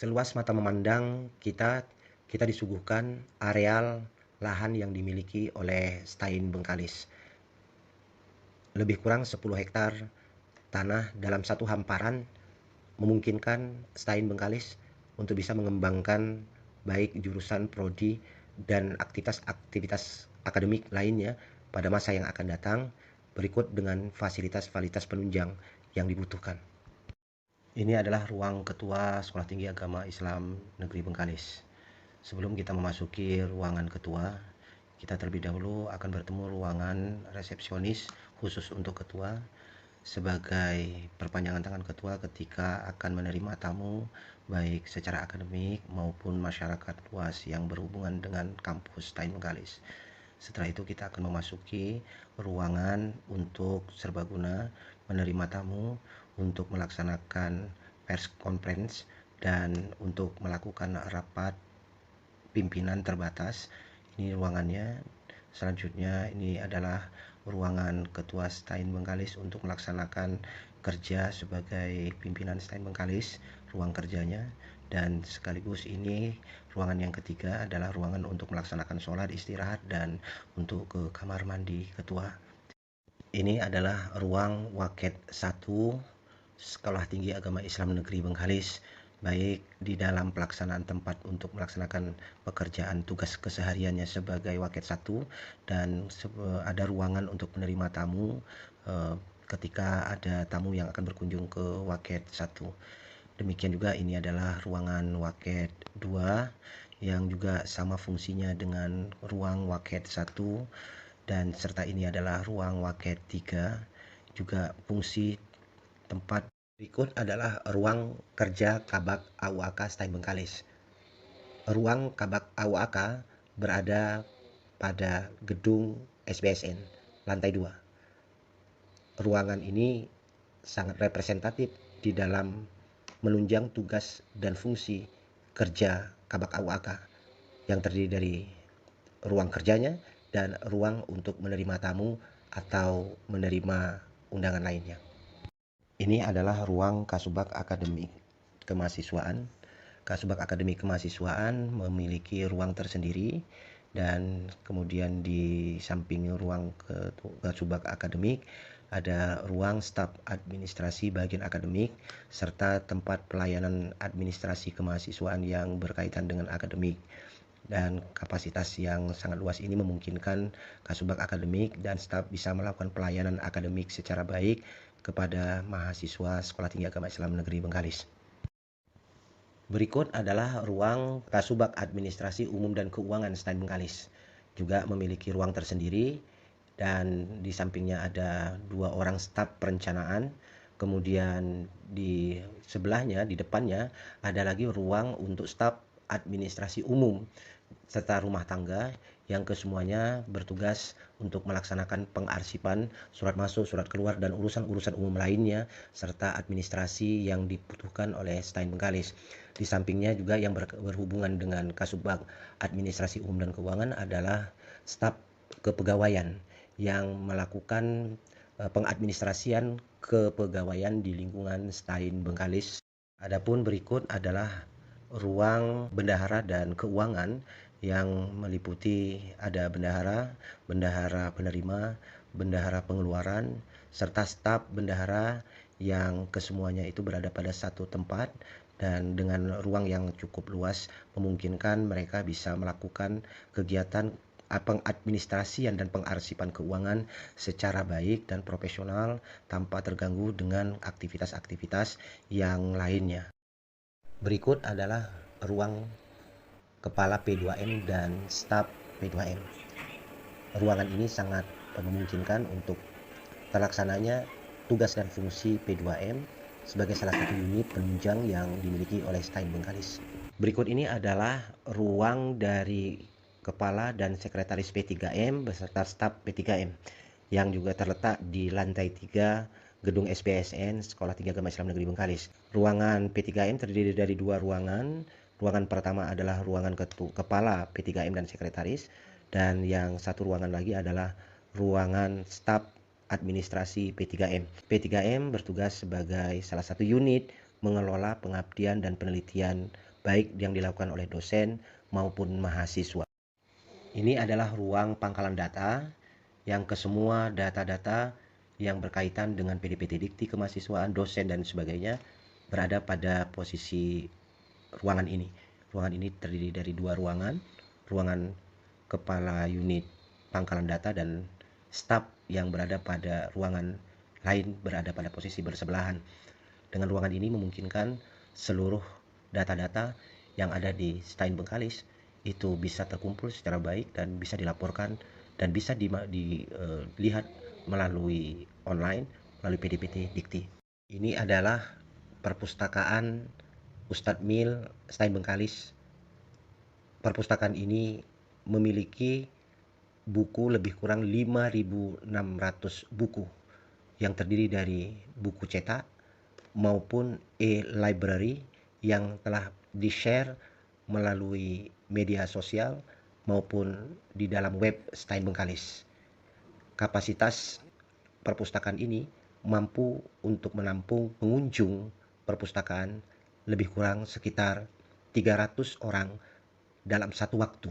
Seluas mata memandang kita disuguhkan areal lahan yang dimiliki oleh Stein Bengkalis. Lebih kurang 10 hektar tanah dalam satu hamparan memungkinkan Stein Bengkalis untuk bisa mengembangkan baik jurusan prodi dan aktivitas-aktivitas akademik lainnya pada masa yang akan datang, berikut dengan fasilitas-fasilitas penunjang yang dibutuhkan. Ini adalah ruang Ketua Sekolah Tinggi Agama Islam Negeri Bengkalis. Sebelum kita memasuki ruangan Ketua, kita terlebih dahulu akan bertemu ruangan resepsionis khusus untuk Ketua sebagai perpanjangan tangan Ketua ketika akan menerima tamu baik secara akademik maupun masyarakat luas yang berhubungan dengan kampus Stein Bengkalis. Setelah itu kita akan memasuki ruangan untuk serbaguna menerima tamu untuk melaksanakan press conference dan untuk melakukan rapat pimpinan terbatas. Ini ruangannya. Selanjutnya ini adalah ruangan Ketua Stein Bengkalis untuk melaksanakan kerja sebagai pimpinan Stein Bengkalis, ruang kerjanya. Dan sekaligus ini ruangan yang ketiga adalah ruangan untuk melaksanakan sholat istirahat dan untuk ke kamar mandi Ketua. Ini adalah ruang Waket 1 Sekolah Tinggi Agama Islam Negeri Bengkalis, baik di dalam pelaksanaan tempat untuk melaksanakan pekerjaan tugas kesehariannya sebagai Waket 1 dan ada ruangan untuk menerima tamu ketika ada tamu yang akan berkunjung ke Waket 1. Demikian juga ini adalah ruangan Waket 2 yang juga sama fungsinya dengan ruang Waket 1 dan serta ini adalah ruang Waket 3, juga fungsi tempat. Berikut adalah ruang kerja Kabak AUAK Stein Bengkalis. Ruang Kabak AUAK berada pada gedung SBSN lantai 2. Ruangan ini sangat representatif di dalam menunjang tugas dan fungsi kerja Kabak AUAK yang terdiri dari ruang kerjanya dan ruang untuk menerima tamu atau menerima undangan lainnya. Ini adalah ruang Kasubag Akademik Kemahasiswaan. Kasubag Akademik Kemahasiswaan memiliki ruang tersendiri dan kemudian di samping ruang Kasubag Akademik ada ruang staf administrasi bagian akademik serta tempat pelayanan administrasi kemahasiswaan yang berkaitan dengan akademik. Dan kapasitas yang sangat luas ini memungkinkan Kasubag Akademik dan staf bisa melakukan pelayanan akademik secara baik kepada mahasiswa Sekolah Tinggi Agama Islam Negeri Bengkalis. Berikut adalah ruang Kasubag Administrasi Umum dan Keuangan Stein Bengkalis. Juga memiliki ruang tersendiri dan di sampingnya ada 2 orang staf perencanaan. Kemudian di sebelahnya, di depannya ada lagi ruang untuk staf administrasi umum serta rumah tangga yang kesemuanya bertugas untuk melaksanakan pengarsipan surat masuk, surat keluar, dan urusan-urusan umum lainnya serta administrasi yang dibutuhkan oleh Stein Bengkalis. Di sampingnya juga yang berhubungan dengan Kasubag Administrasi Umum dan Keuangan adalah staf kepegawaian yang melakukan pengadministrasian kepegawaian di lingkungan Stein Bengkalis. Adapun berikut adalah ruang bendahara dan keuangan yang meliputi ada bendahara, bendahara penerima, bendahara pengeluaran, serta staf bendahara yang kesemuanya itu berada pada satu tempat dan dengan ruang yang cukup luas memungkinkan mereka bisa melakukan kegiatan pengadministrasian dan pengarsipan keuangan secara baik dan profesional tanpa terganggu dengan aktivitas-aktivitas yang lainnya. Berikut adalah ruang Kepala P2M dan staf P2M. Ruangan ini sangat memungkinkan untuk terlaksananya tugas dan fungsi P2M sebagai salah satu unit penunjang yang dimiliki oleh Stein Bengkalis. Berikut ini adalah ruang dari Kepala dan Sekretaris P3M beserta staf P3M yang juga terletak di lantai 3 Gedung SBSN Sekolah Tinggi Agama Islam Negeri Bengkalis. Ruangan P3M terdiri dari 2 ruangan. Ruangan pertama adalah ruangan Kepala P3M dan Sekretaris, dan yang satu ruangan lagi adalah ruangan staf administrasi P3M. P3M bertugas sebagai salah satu unit mengelola pengabdian dan penelitian baik yang dilakukan oleh dosen maupun mahasiswa. Ini adalah ruang pangkalan data yang kesemua data-data yang berkaitan dengan PDPT Dikti kemahasiswaan, dosen dan sebagainya berada pada posisi ruangan ini. Ruangan ini terdiri dari dua ruangan, ruangan kepala unit pangkalan data dan staf yang berada pada ruangan lain berada pada posisi bersebelahan. Dengan ruangan ini memungkinkan seluruh data-data yang ada di Stein Bengkalis itu bisa terkumpul secara baik dan bisa dilaporkan dan bisa dilihat melalui online, melalui PDPT Dikti. Ini adalah perpustakaan Ustadz Mil Stein Bengkalis. Perpustakaan ini memiliki buku lebih kurang 5.600 buku yang terdiri dari buku cetak maupun e-library yang telah di-share melalui media sosial maupun di dalam web Stein Bengkalis. Kapasitas perpustakaan ini mampu untuk menampung pengunjung perpustakaan lebih kurang sekitar 300 orang dalam satu waktu.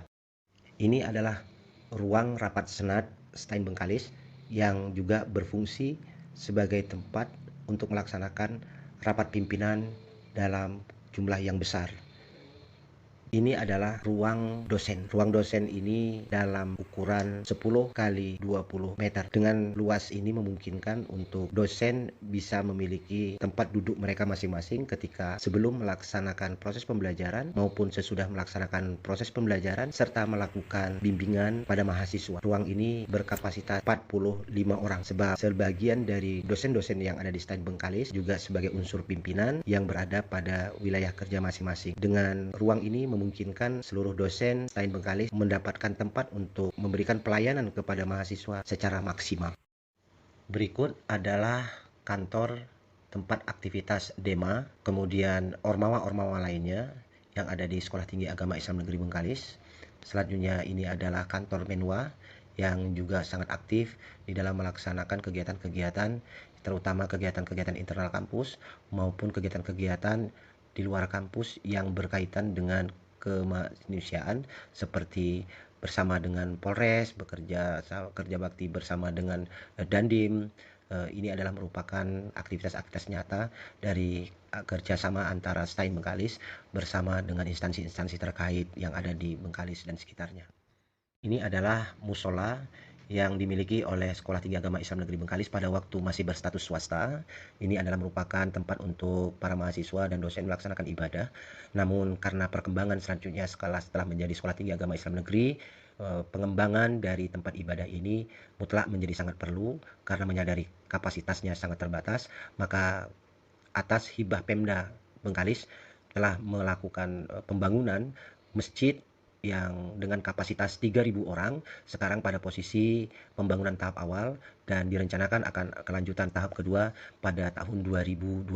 Ini adalah ruang rapat senat Stein Bengkalis yang juga berfungsi sebagai tempat untuk melaksanakan rapat pimpinan dalam jumlah yang besar. Ini adalah ruang dosen. Ruang dosen ini dalam ukuran 10 kali 20 meter. Dengan luas ini memungkinkan untuk dosen bisa memiliki tempat duduk mereka masing-masing ketika sebelum melaksanakan proses pembelajaran maupun sesudah melaksanakan proses pembelajaran serta melakukan bimbingan pada mahasiswa. Ruang ini berkapasitas 45 orang sebab sebagian dari dosen-dosen yang ada di Stein Bengkalis juga sebagai unsur pimpinan yang berada pada wilayah kerja masing-masing. Dengan ruang ini memungkinkan seluruh dosen Stein Bengkalis mendapatkan tempat untuk memberikan pelayanan kepada mahasiswa secara maksimal. Berikut adalah kantor tempat aktivitas DEMA, kemudian ormawa-ormawa lainnya yang ada di Sekolah Tinggi Agama Islam Negeri Bengkalis. Selanjutnya ini adalah kantor Menwa yang juga sangat aktif di dalam melaksanakan kegiatan-kegiatan, terutama kegiatan-kegiatan internal kampus maupun kegiatan-kegiatan di luar kampus yang berkaitan dengan kemanusiaan seperti bersama dengan Polres, kerja bakti bersama dengan Dandim. Ini adalah merupakan aktivitas-aktivitas nyata dari kerjasama antara Stein Bengkalis bersama dengan instansi-instansi terkait yang ada di Bengkalis dan sekitarnya. Ini adalah musola yang dimiliki oleh Sekolah Tinggi Agama Islam Negeri Bengkalis pada waktu masih berstatus swasta. Ini adalah merupakan tempat untuk para mahasiswa dan dosen melaksanakan ibadah. Namun karena perkembangan selanjutnya setelah menjadi Sekolah Tinggi Agama Islam Negeri, pengembangan dari tempat ibadah ini mutlak menjadi sangat perlu karena menyadari kapasitasnya sangat terbatas, maka atas hibah Pemda Bengkalis telah melakukan pembangunan masjid yang dengan kapasitas 3.000 orang sekarang pada posisi pembangunan tahap awal dan direncanakan akan kelanjutan tahap kedua pada tahun 2021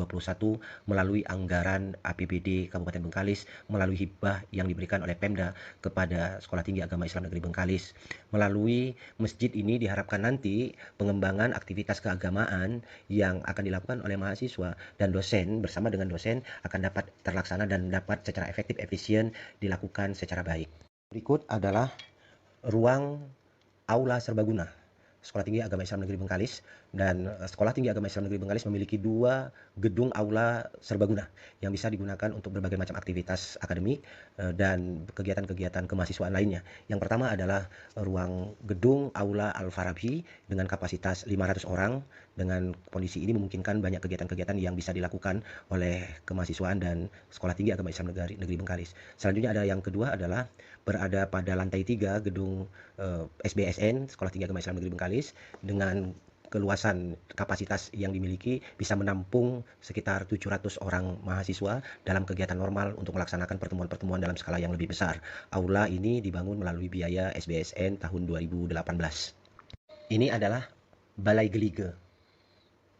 melalui anggaran APBD Kabupaten Bengkalis melalui hibah yang diberikan oleh Pemda kepada Sekolah Tinggi Agama Islam Negeri Bengkalis. Melalui masjid ini diharapkan nanti pengembangan aktivitas keagamaan yang akan dilakukan oleh mahasiswa dan dosen bersama dengan dosen akan dapat terlaksana dan dapat secara efektif efisien dilakukan secara baik. Berikut adalah ruang aula serbaguna Sekolah Tinggi Agama Islam Negeri Bengkalis, dan Sekolah Tinggi Agama Islam Negeri Bengkalis memiliki 2 gedung aula serbaguna yang bisa digunakan untuk berbagai macam aktivitas akademik dan kegiatan-kegiatan kemahasiswaan lainnya. Yang pertama adalah ruang gedung aula Al-Farabi dengan kapasitas 500 orang. Dengan kondisi ini memungkinkan banyak kegiatan-kegiatan yang bisa dilakukan oleh kemahasiswaan dan Sekolah Tinggi Agama Islam Negeri Bengkalis. Selanjutnya ada yang kedua adalah berada pada lantai 3 gedung SBSN Sekolah Tinggi Agama Islam Negeri Bengkalis dengan keluasan kapasitas yang dimiliki bisa menampung sekitar 700 orang mahasiswa dalam kegiatan normal untuk melaksanakan pertemuan-pertemuan dalam skala yang lebih besar. Aula ini dibangun melalui biaya SBSN tahun 2018. Ini adalah Balai Gelige,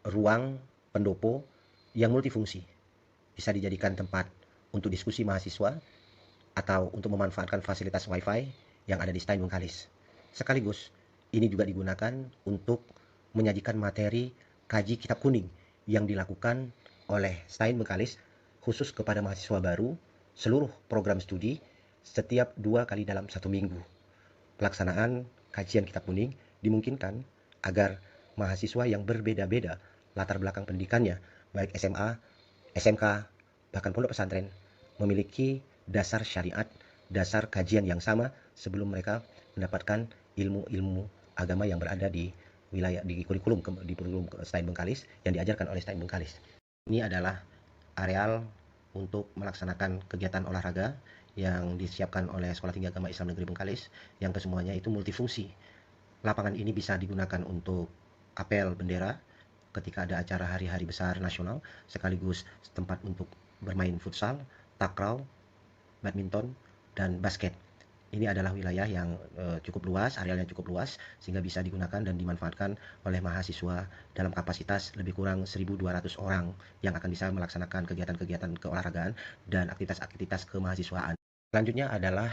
ruang pendopo yang multifungsi. Bisa dijadikan tempat untuk diskusi mahasiswa atau untuk memanfaatkan fasilitas Wi-Fi yang ada di Stein Bengkalis. Sekaligus, ini juga digunakan untuk menyajikan materi kaji kitab kuning yang dilakukan oleh Stein Bengkalis khusus kepada mahasiswa baru seluruh program studi setiap 2 kali dalam 1 minggu. Pelaksanaan kajian kitab kuning dimungkinkan agar mahasiswa yang berbeda-beda latar belakang pendidikannya, baik SMA, SMK, bahkan pondok pesantren, memiliki dasar syariat, dasar kajian yang sama sebelum mereka mendapatkan ilmu-ilmu agama yang berada di wilayah di kurikulum STAIN Bengkalis yang diajarkan oleh STAIN Bengkalis. Ini adalah areal untuk melaksanakan kegiatan olahraga yang disiapkan oleh Sekolah Tinggi Agama Islam Negeri Bengkalis yang kesemuanya itu multifungsi. Lapangan ini bisa digunakan untuk apel bendera ketika ada acara hari-hari besar nasional, sekaligus tempat untuk bermain futsal, takraw, badminton, dan basket. Ini adalah wilayah yang cukup luas, arealnya cukup luas, sehingga bisa digunakan dan dimanfaatkan oleh mahasiswa dalam kapasitas lebih kurang 1.200 orang yang akan bisa melaksanakan kegiatan-kegiatan keolahragaan dan aktivitas-aktivitas kemahasiswaan. Selanjutnya adalah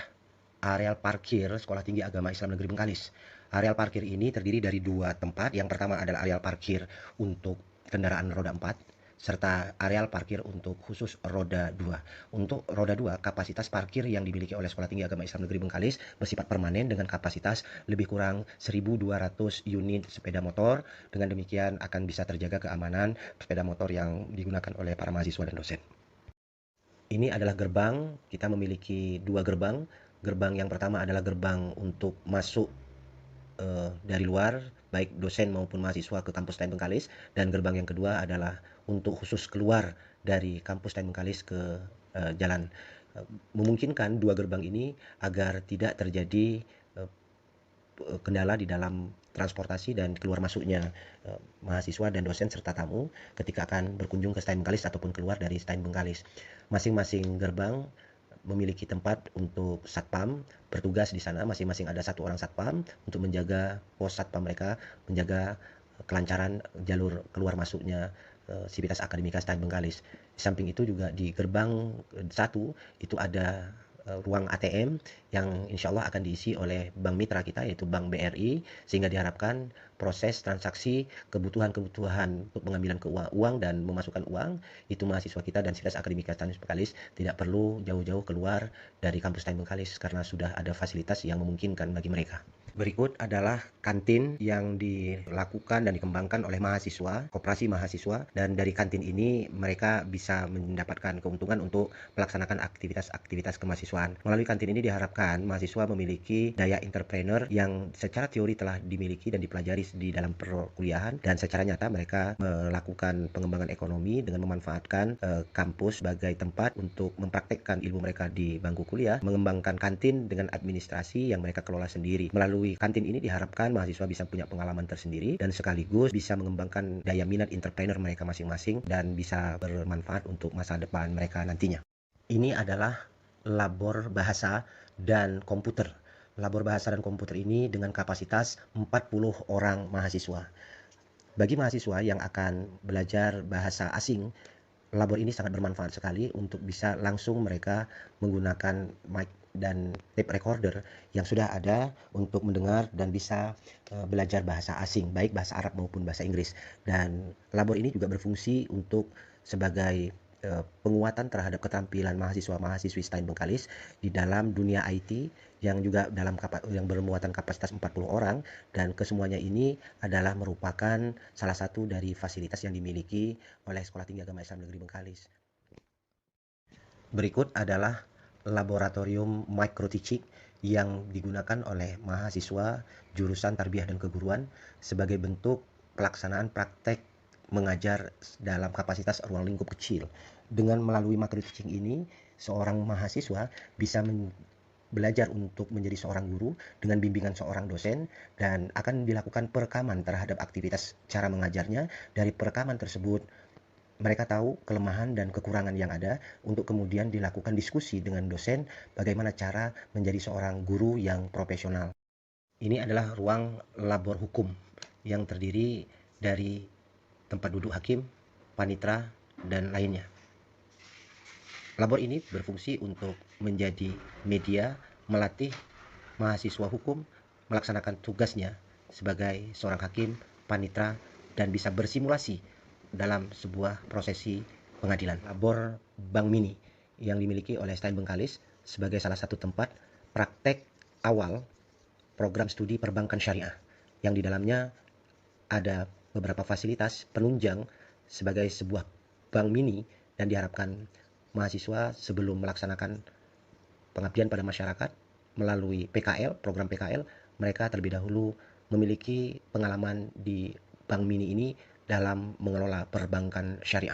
areal parkir Sekolah Tinggi Agama Islam Negeri Bengkalis. Areal parkir ini terdiri dari 2 tempat. Yang pertama adalah areal parkir untuk kendaraan roda 4, serta areal parkir untuk khusus roda 2. Untuk roda 2, kapasitas parkir yang dimiliki oleh Sekolah Tinggi Agama Islam Negeri Bengkalis bersifat permanen dengan kapasitas lebih kurang 1.200 unit sepeda motor. Dengan demikian akan bisa terjaga keamanan sepeda motor yang digunakan oleh para mahasiswa dan dosen. Ini adalah gerbang, kita memiliki 2 gerbang. Gerbang yang pertama adalah gerbang untuk masuk dari luar, baik dosen maupun mahasiswa ke kampus STAIN Bengkalis, dan gerbang yang kedua adalah untuk khusus keluar dari kampus STAIN Bengkalis ke jalan. Memungkinkan 2 gerbang ini agar tidak terjadi kendala di dalam transportasi dan keluar masuknya mahasiswa dan dosen serta tamu ketika akan berkunjung ke STAIN Bengkalis ataupun keluar dari STAIN Bengkalis. Masing-masing gerbang memiliki tempat untuk satpam bertugas di sana. Masing-masing ada 1 orang satpam untuk menjaga pos satpam mereka, menjaga kelancaran jalur keluar masuknya Sivitas Akademika STAIN Bengkalis. Di samping itu juga di gerbang 1 itu ada ruang ATM yang insya Allah akan diisi oleh bank mitra kita yaitu Bank BRI, sehingga diharapkan proses transaksi kebutuhan-kebutuhan untuk pengambilan uang dan memasukkan uang itu mahasiswa kita dan Sivitas Akademika STAIN Bengkalis tidak perlu jauh-jauh keluar dari kampus STAIN Bengkalis karena sudah ada fasilitas yang memungkinkan bagi mereka. Berikut adalah kantin yang dilakukan dan dikembangkan oleh mahasiswa, koperasi mahasiswa, dan dari kantin ini mereka bisa mendapatkan keuntungan untuk melaksanakan aktivitas-aktivitas kemahasiswaan. Melalui kantin ini diharapkan mahasiswa memiliki daya entrepreneur yang secara teori telah dimiliki dan dipelajari di dalam perkuliahan, dan secara nyata mereka melakukan pengembangan ekonomi dengan memanfaatkan kampus sebagai tempat untuk mempraktekkan ilmu mereka di bangku kuliah, mengembangkan kantin dengan administrasi yang mereka kelola sendiri. Melalui kantin ini diharapkan mahasiswa bisa punya pengalaman tersendiri dan sekaligus bisa mengembangkan daya minat entrepreneur mereka masing-masing dan bisa bermanfaat untuk masa depan mereka nantinya. Ini adalah labor bahasa dan komputer. Labor bahasa dan komputer ini dengan kapasitas 40 orang mahasiswa. Bagi mahasiswa yang akan belajar bahasa asing, labor ini sangat bermanfaat sekali untuk bisa langsung mereka menggunakan mic dan tape recorder yang sudah ada untuk mendengar dan bisa belajar bahasa asing, baik bahasa Arab maupun bahasa Inggris. Dan labor ini juga berfungsi untuk sebagai penguatan terhadap keterampilan mahasiswa-mahasiswi STAIN Bengkalis di dalam dunia IT yang juga yang bermuatan kapasitas 40 orang, dan kesemuanya ini adalah merupakan salah satu dari fasilitas yang dimiliki oleh Sekolah Tinggi Agama Islam Negeri Bengkalis. Berikut adalah laboratorium microteaching yang digunakan oleh mahasiswa jurusan Tarbiyah dan Keguruan sebagai bentuk pelaksanaan praktek mengajar dalam kapasitas ruang lingkup kecil. Dengan melalui microteaching ini, seorang mahasiswa bisa belajar untuk menjadi seorang guru dengan bimbingan seorang dosen, dan akan dilakukan perekaman terhadap aktivitas cara mengajarnya. Dari perekaman tersebut mereka tahu kelemahan dan kekurangan yang ada untuk kemudian dilakukan diskusi dengan dosen bagaimana cara menjadi seorang guru yang profesional. Ini adalah ruang labor hukum yang terdiri dari tempat duduk hakim, panitera, dan lainnya. Labor ini berfungsi untuk menjadi media melatih mahasiswa hukum melaksanakan tugasnya sebagai seorang hakim, panitera, dan bisa bersimulasi dalam sebuah prosesi pengadilan. Labor Bank Mini yang dimiliki oleh STAIN Bengkalis sebagai salah satu tempat praktek awal program studi perbankan syariah, yang di dalamnya ada beberapa fasilitas penunjang sebagai sebuah bank mini, dan diharapkan mahasiswa sebelum melaksanakan pengabdian pada masyarakat melalui PKL, program PKL, mereka terlebih dahulu memiliki pengalaman di bank mini ini dalam mengelola perbankan syariah.